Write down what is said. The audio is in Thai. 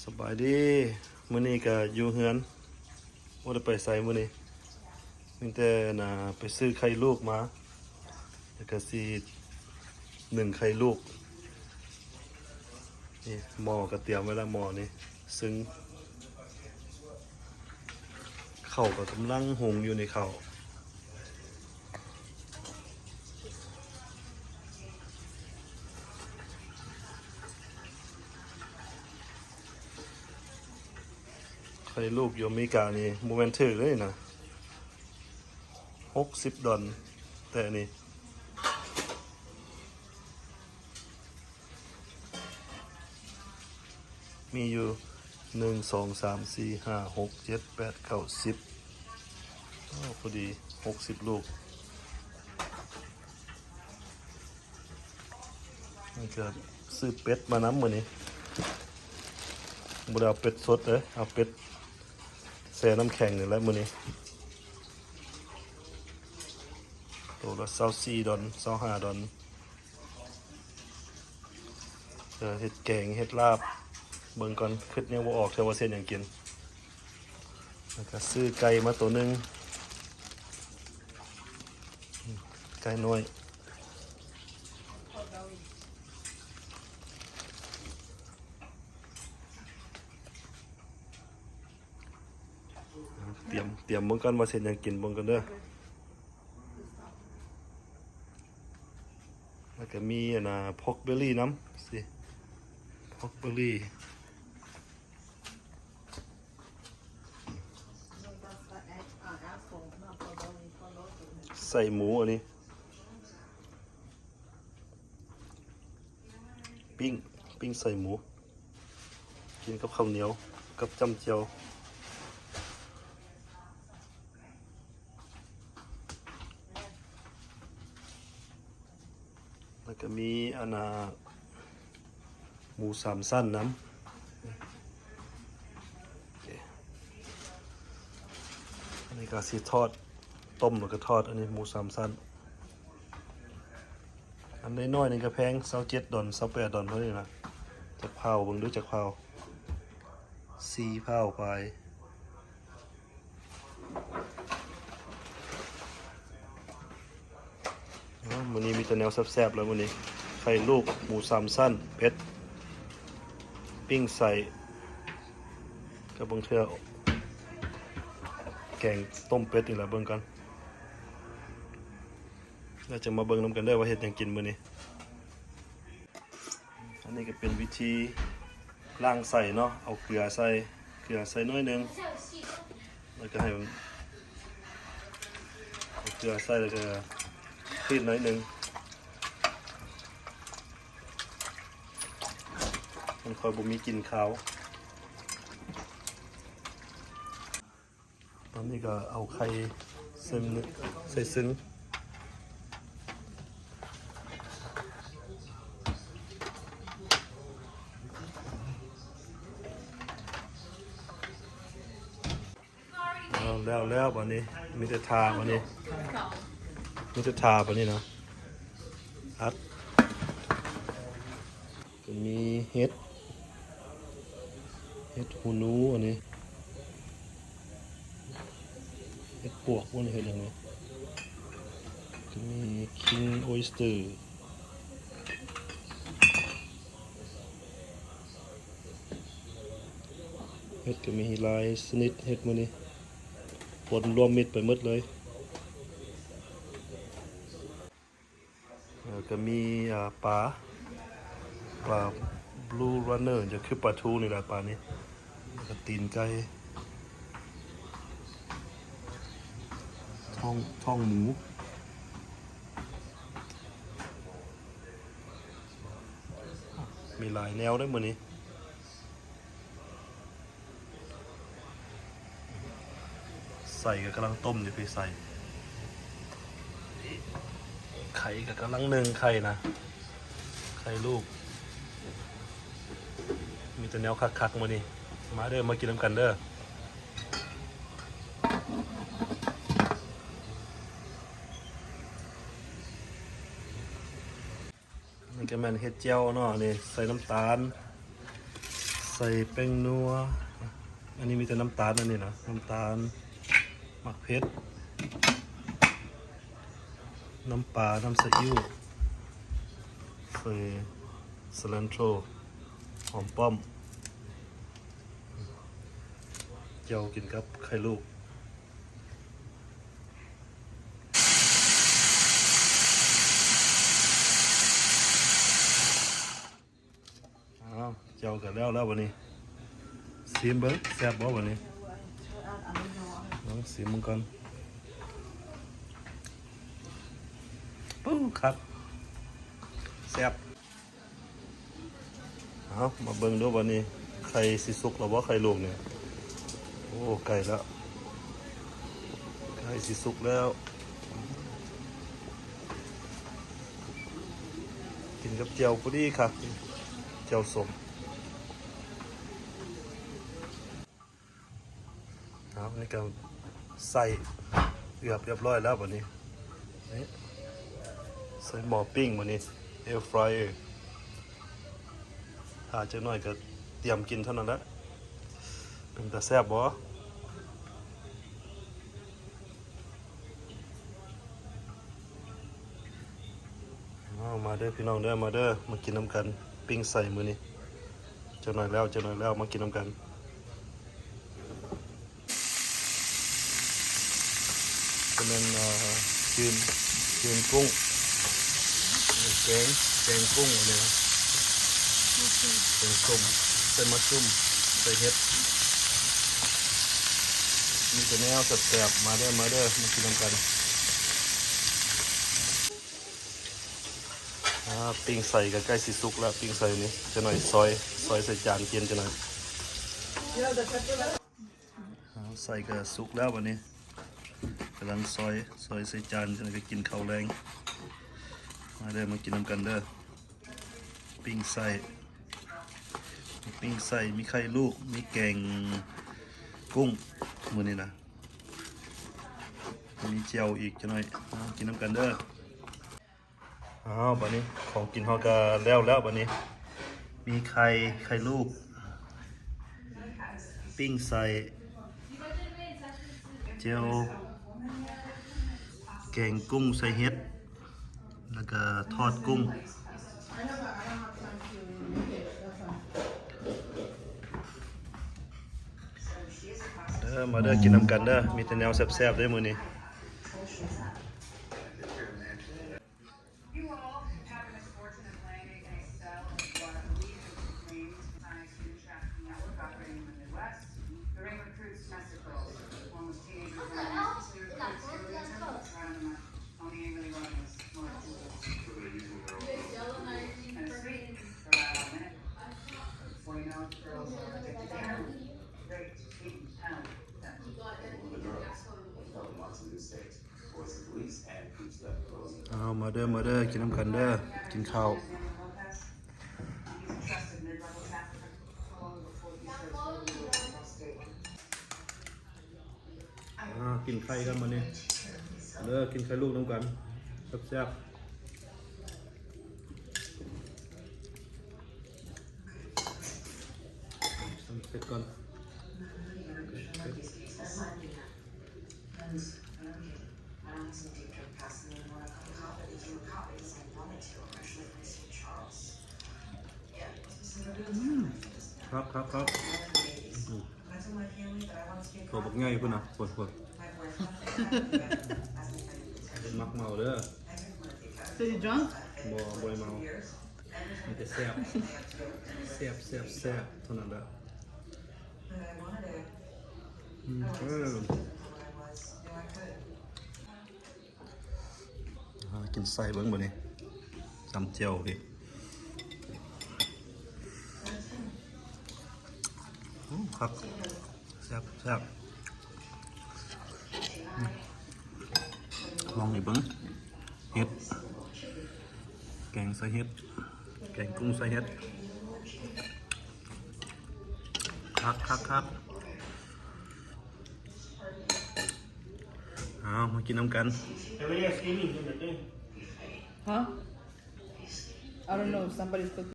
สบายดีมื้อนี้ก็อยู่เฮือนบ่ได้ไปไสมื้อนี้มีแต่น่ะไปซื้อไข่ลูกมาแล้วก็สินึ่งไข่ลูกนี่หม้อก็เตรียมไว้แล้วหม้อนี่ซึ่งข้าวก็กำลังหุงอยู่ในข้าวไข่ลูกอยู่อเมริกานี่บ่แม่นถูกเลยนะ$60แต่อันนี่มีอยู่1 2 3 4 5 6 7 8 9 10พอดี60ลูกนี่ก็ซื้อเป็ดมานำมื้อนี้บ่ได้เอาเป็ดสดเด้อเอาเป็ดแช่น้ำแข็งนี่แหละมื้อนี้ตัวละ$24 $25เฮ็ดแกงเฮ็ดลาบเบิ่งก่อนคิดยังบ่ออกเท่าว่าเส้นหยังกินแล้วก็ซื้อไก่มาตัวหนึงไก่น้อยเตรียมเบิ่งก่อนว่าเส้นหยังกินเบิ่งกันเด้อแล้วก็มีอันน่ะพอกเบอร์รี่น้ำสิพอกเบอร์รี่ใส่หมูอันนี้ปิ้งใส่หมูกินกับข้าวเหนียวกับจ้ำเจียวแล้วก็มีอันน่ะหมูสามสั้นน้ำอันนี้ก็สิทอดต้มแล้วก็ทอดอันนี้หมูสามสั้นอันน้อยๆนี่ก็แพง$27 $28เท่านี้นะจักเผาเบิ่งดูจักเผา4เผาไปมื้อนี้มีแต่แนวแซ่บๆแล้วมื้อนี้ไข่ลูกหมูสามสั้นเผ็ดปิ้งใส่กับบางเทื่อแกงต้มเป็ดนี่แหละเบิ่งกันเราจะมาเบิ่งนำกันได้ว่าเฮ็ดหยังกินมื้อนี้อันนี้ก็เป็นวิธีล้างใส่เนาะเอาเกลือใส่น้อยหนึงแล้วก็ให้มันเอาเกลือใส่แล้วก็คลีนน้อยหนึงมันค่อยบ่มีกลิ่นคาวตอนนี้ก็เอาไข่ซึ่งใส่ซึ้งแล้ววันนี้มีแต่ทาวันนี้มีแต่ทาวันนี้นะอัดก็มีเห็ดหูหนูอันนี้เห็ดปวกพวกนี้เห็ดอย่างนี้ก็มีคิงออยสเตอร์เห็ดก็มีหลายชนิดเห็ดมื้อนี้ผลรวมมิตรไปหมดเลยก็มีปลาบลูรันเนอร์จะคือปลาทูนี่แหละปลานี้ก็ตีนไก่ท้องหมูมีหลายแนวได้มื้อนี้ใส่ก็กำลังต้มอยู่พี่ใส่ไข่ก็กำลังนึ่งไข่นะไข่ลูกมีแต่แนวคักๆมื้อนี้มาเด้อมากินน้ำกันเด้อนี่ก็แม่นเฮ็ดเจียวเนาะนี่ใส่น้ำตาล ใส่แป้งนัวอันนี้มีแต่น้ำตาลอันนี้นะน้ำตาลหมักเพชรน้ำปลาน้ำซีอิ๊วใส่สลันโทรหอมป้อมเจียวกินกับไข่ลูกเจียวกันแล้ววันนี้ซีมเบิ้งแซ่บบ่วันนี้ลองซีมมันก่อนปุ๊บครับแซ่บเอามาเบิ้งดูวันนี้ไข่สิสุกหรือว่าไข่ลูกเนี่ยโอ้ไก่แล้วไก่สิสุกแล้วกินกับเจียวพอดีครับเจียวสมเอาในการใส่เรียบร้อยแล้ววันนี้ใส่หม้อปิ้งวันนี้แอร์ฟรายเออร์ถ้าจะหน่อยก็เตรียมกินเท่านั้นแหละเป็นแต่แซ่บบ่มาเด้อพี่น้องเด้อมาเด้อมากินน้ำกันปิ้งใส่มือนี้จะหน่อยแล้วมากินน้ำกันเป็นยืนกุ้งแกงกุ้งอันนี้นะแกงส้มใส่มะชุ่มใส่เห็ดมีแต่แนวแซ่บๆมาเด้อมากินน้ำกันปิ้งใส่กับใกล้สิสุกแล้วปิ้งใส่นี้จะหน่อยซอยใส่จานกินจะหน่อยใส่กับสุกแล้ววันนี้กำลังซอยใส่จานจะหน่อยไปกินข้าวแรงมาเด้อมากินน้ำกันเด้อปิ้งใส่มีไข่ลูกมีแกงกุ้งมือนี้นะมีเจียวอีกจะหน่อยกินน้ำกันเด้อบัดนี้ของกินเขาก็แล้วบัดนี้มีไข่ลูกปิ้งใส่เจียวแกงกุ้งใส่เห็ดแล้วก็ทอดกุ้งมาเด้อกินน้ำกันเด้อมีแต่แนวแซ่บๆด้วยมื้อนี้มาเด้อกินน้ำกันเด้อกินข้าวกินไข่กันมาเนี่ยเด้อกินไข่ลูกน้ำกันแซ่บเสร็จก่อนครับตัวบักง่ายพุ่นนะปวดเป็นมักเมาเด้อ So you drunk? บ่เมามันจะแซ่บเท่านั้นแหละกินไส้เบิ้งบ่นี่จำเจียวดิครับแซ่บลองหน่อยเบิ้งเห็ดแกงใส่เห็ดแกงกุ้งใส่เห็ดครับมากินน้ำกัน Huh? I don't know. Somebody's cooking.